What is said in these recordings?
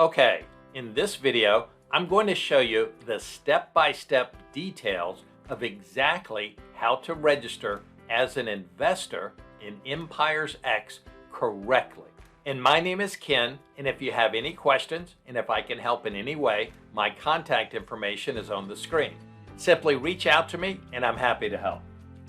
Okay, in this video, I'm going to show you the step-by-step details of exactly how to register as an investor in EmpiresX correctly. And my name is Ken, and if you have any questions, and if I can help in any way, my contact information is on the screen. Simply reach out to me, and I'm happy to help.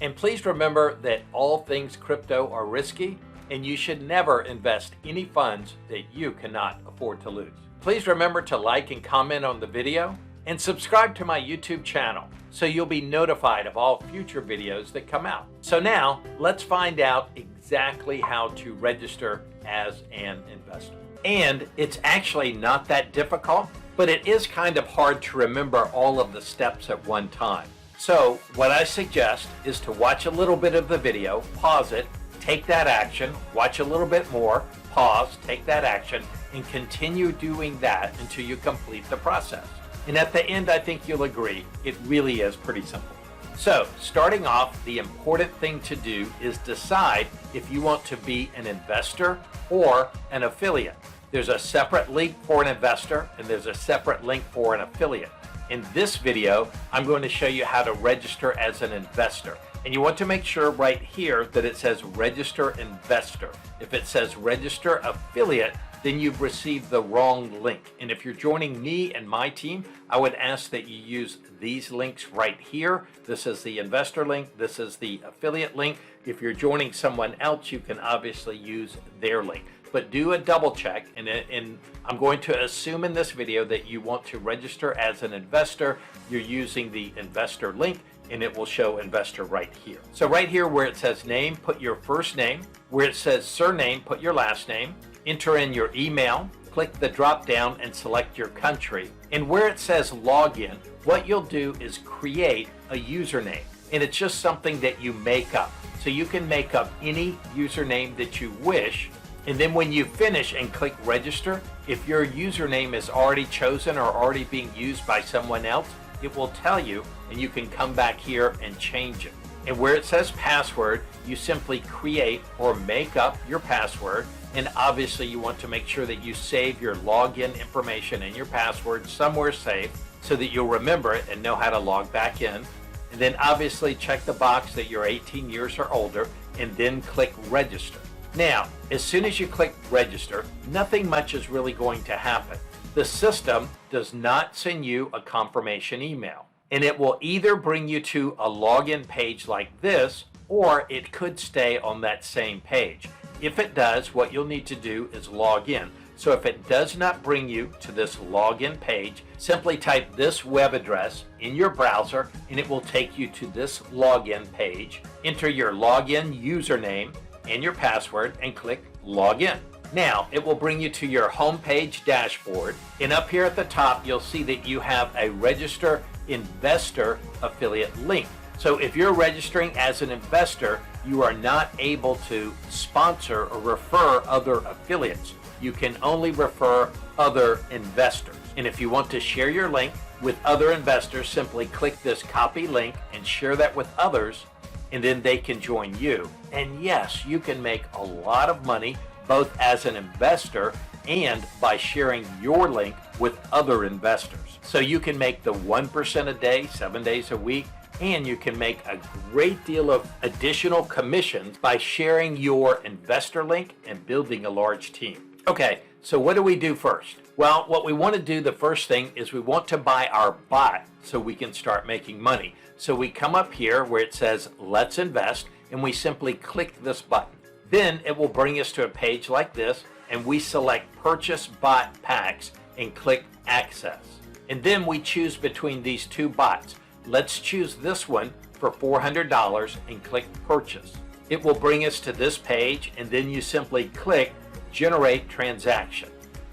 And please remember that all things crypto are risky, and you should never invest any funds that you cannot afford to lose. Please remember to like and comment on the video, and subscribe to my YouTube channel so you'll be notified of all future videos that come out. So now, let's find out exactly how to register as an investor. And it's actually not that difficult, but it is kind of hard to remember all of the steps at one time. So what I suggest is to watch a little bit of the video, pause it, take that action, watch a little bit more, pause, take that action, and continue doing that until you complete the process. And at the end, I think you'll agree, it really is pretty simple. So starting off, the important thing to do is decide if you want to be an investor or an affiliate. There's a separate link for an investor and there's a separate link for an affiliate. In this video, I'm going to show you how to register as an investor. And you want to make sure right here that it says register investor. If it says register affiliate, then you've received the wrong link. And if you're joining me and my team, I would ask that you use these links right here. This is the investor link. This is the affiliate link. If you're joining someone else, you can obviously use their link. But do a double check, and I'm going to assume in this video that you want to register as an investor. You're using the investor link, and it will show investor right here. So right here where it says name, put your first name. Where it says surname, put your last name. Enter in your email, click the drop down and select your country. And where it says login, what you'll do is create a username. And it's just something that you make up. So you can make up any username that you wish. And then when you finish and click register, if your username is already chosen or already being used by someone else, it will tell you, and you can come back here and change it. And where it says password, you simply create or make up your password. And obviously you want to make sure that you save your login information and your password somewhere safe so that you'll remember it and know how to log back in. And then obviously check the box that you're 18 years or older and then click register. Now, as soon as you click register, nothing much is really going to happen. The system does not send you a confirmation email, and it will either bring you to a login page like this, or it could stay on that same page. If it does, what you'll need to do is log in. So if it does not bring you to this login page, simply type this web address in your browser and it will take you to this login page. Enter your login username and your password and click login. Now it will bring you to your homepage dashboard, and up here at the top you'll see that you have a register investor affiliate link. So if you're registering as an investor, you are not able to sponsor or refer other affiliates. You can only refer other investors. And if you want to share your link with other investors, simply click this copy link and share that with others, and then they can join you. And yes, you can make a lot of money both as an investor and by sharing your link with other investors. So you can make the 1% a day, 7 days a week, and you can make a great deal of additional commissions by sharing your investor link and building a large team. Okay, so what do we do first? Well, what we want to do, the first thing is we want to buy our bot so we can start making money. So we come up here where it says let's invest, and we simply click this button. Then it will bring us to a page like this, and we select purchase bot packs and click access. And then we choose between these two bots. Let's choose this one for $400 and click purchase. It will bring us to this page, and then you simply click generate transaction.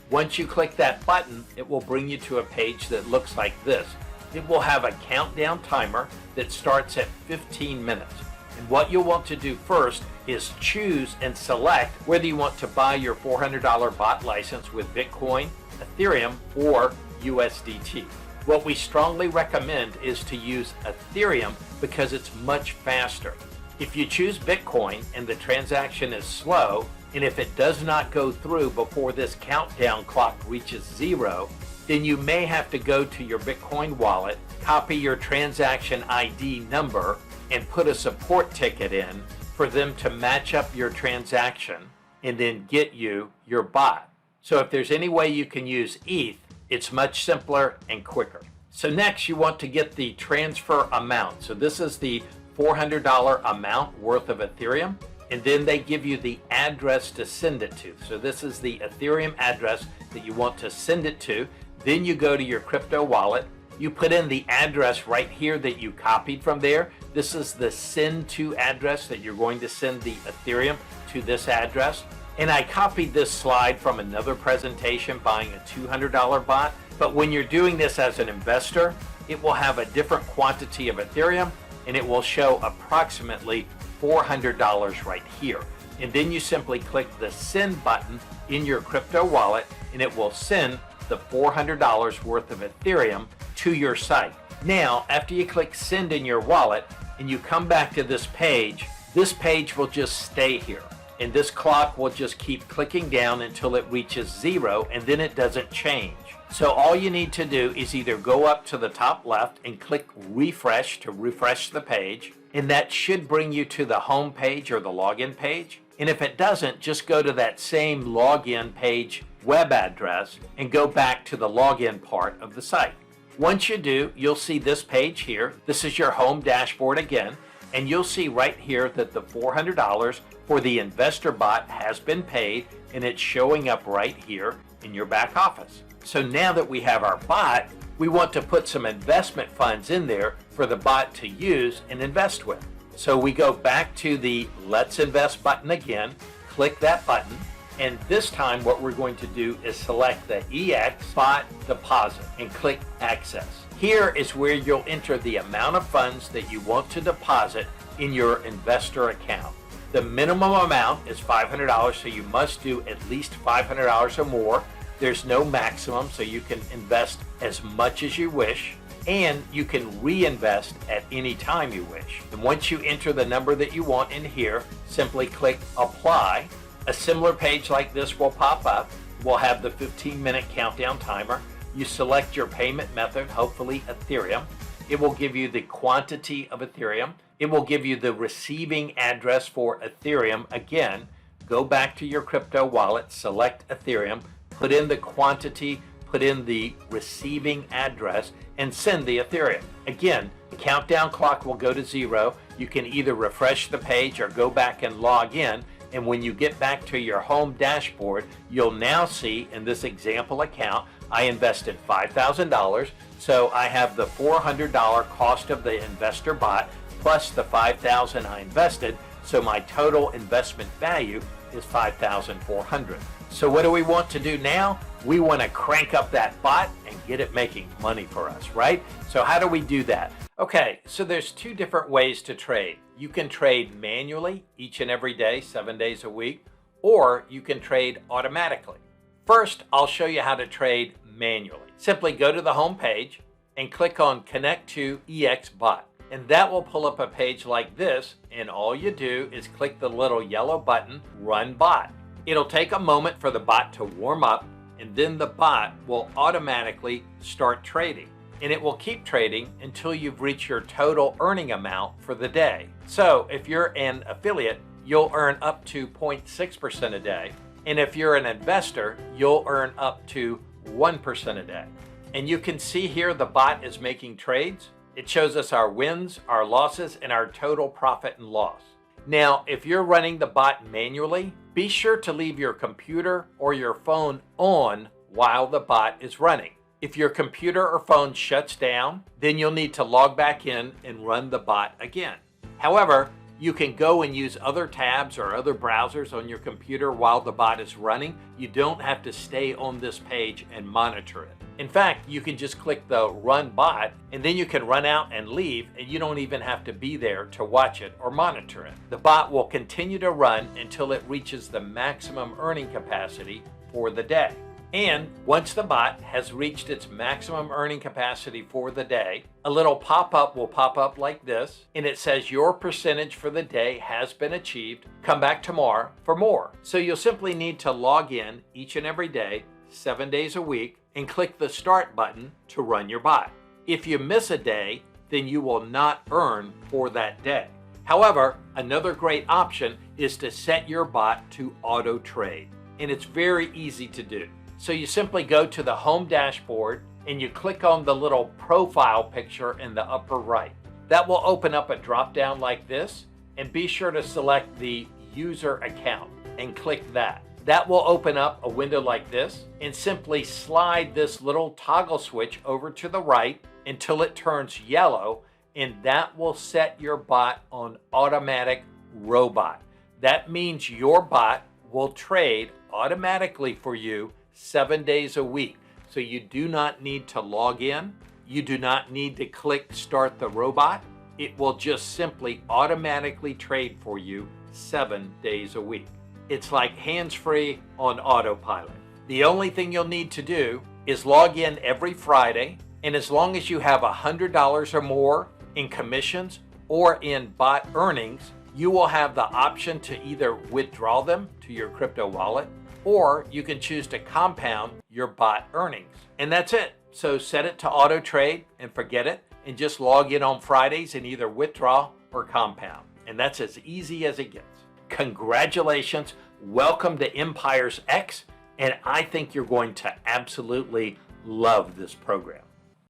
Once you click that button, it will bring you to a page that looks like this. It will have a countdown timer that starts at 15 minutes. And what you'll want to do first is choose and select whether you want to buy your $400 bot license with Bitcoin, Ethereum, or USDT. What we strongly recommend is to use Ethereum because it's much faster. If you choose Bitcoin and the transaction is slow, And if it does not go through before this countdown clock reaches 0, then you may have to go to your Bitcoin wallet, copy your transaction ID number, and put a support ticket in for them to match up your transaction and then get you your bot. So if there's any way you can use ETH, it's much simpler and quicker. So next you want to get the transfer amount. So this is the $400 amount worth of Ethereum, and then they give you the address to send it to. So this is the Ethereum address that you want to send it to. Then you go to your crypto wallet. You put in the address right here that you copied from there. This is the send to address that you're going to send the Ethereum to this address. And I copied this slide from another presentation buying a $200 bot. But when you're doing this as an investor, it will have a different quantity of Ethereum and it will show approximately $400 right here. And then you simply click the send button in your crypto wallet and it will send the $400 worth of Ethereum to your site. Now, after you click send in your wallet and you come back to this page will just stay here. And this clock will just keep clicking down until it reaches 0 and then it doesn't change. So all you need to do is either go up to the top left and click refresh to refresh the page, and that should bring you to the home page or the login page. And if it doesn't, just go to that same login page web address and go back to the login part of the site. Once you do, you'll see this page here. This is your home dashboard again, and you'll see right here that the $400 for the investor bot has been paid, and it's showing up right here in your back office. So now that we have our bot, we want to put some investment funds in there for the bot to use and invest with. So we go back to the Let's Invest button again, click that button, and this time what we're going to do is select the EX Bot Deposit and click Access. Here is where you'll enter the amount of funds that you want to deposit in your investor account. The minimum amount is $500, so you must do at least $500 or more. There's no maximum, so you can invest as much as you wish, and you can reinvest at any time you wish. And once you enter the number that you want in here, simply click Apply. A similar page like this will pop up. We'll have the 15-minute countdown timer. You select your payment method, hopefully Ethereum. It will give you the quantity of Ethereum. It will give you the receiving address for Ethereum. Again, go back to your crypto wallet, select Ethereum, put in the quantity, put in the receiving address, and send the Ethereum. Again, the countdown clock will go to 0. You can either refresh the page or go back and log in. And when you get back to your home dashboard, you'll now see in this example account, I invested $5,000. So I have the $400 cost of the investor bot plus the $5,000 I invested. So my total investment value is $5,400. So what do we want to do now? We want to crank up that bot and get it making money for us, right? So how do we do that? Okay, so there's two different ways to trade. You can trade manually each and every day, 7 days a week, or you can trade automatically. First, I'll show you how to trade manually. Simply go to the home page and click on Connect to EX Bot. And that will pull up a page like this, and all you do is click the little yellow button, Run Bot. It'll take a moment for the bot to warm up, and then the bot will automatically start trading. And it will keep trading until you've reached your total earning amount for the day. So if you're an affiliate, you'll earn up to 0.6% a day. And if you're an investor, you'll earn up to 1% a day. And you can see here the bot is making trades. It shows us our wins, our losses, and our total profit and loss. Now, if you're running the bot manually, be sure to leave your computer or your phone on while the bot is running. If your computer or phone shuts down, then you'll need to log back in and run the bot again. However, you can go and use other tabs or other browsers on your computer while the bot is running. You don't have to stay on this page and monitor it. In fact, you can just click the Run Bot, and then you can run out and leave, and you don't even have to be there to watch it or monitor it. The bot will continue to run until it reaches the maximum earning capacity for the day. And once the bot has reached its maximum earning capacity for the day, a little pop-up will pop up like this, and it says your percentage for the day has been achieved. Come back tomorrow for more. So you'll simply need to log in each and every day, 7 days a week, and click the start button to run your bot. If you miss a day, then you will not earn for that day. However, another great option is to set your bot to auto trade, and it's very easy to do. So you simply go to the home dashboard and you click on the little profile picture in the upper right. That will open up a drop down like this, and be sure to select the user account and click that. That will open up a window like this, and simply slide this little toggle switch over to the right until it turns yellow, and that will set your bot on automatic robot. That means your bot will trade automatically for you 7 days a week. So you do not need to log in. You do not need to click start the robot. It will just simply automatically trade for you 7 days a week. It's like hands-free on autopilot. The only thing you'll need to do is log in every Friday, and as long as you have $100 or more in commissions or in bot earnings, you will have the option to either withdraw them to your crypto wallet, or you can choose to compound your bot earnings. And that's it. So set it to auto trade and forget it, and just log in on Fridays and either withdraw or compound. And that's as easy as it gets. Congratulations. Welcome to EmpiresX. And I think you're going to absolutely love this program.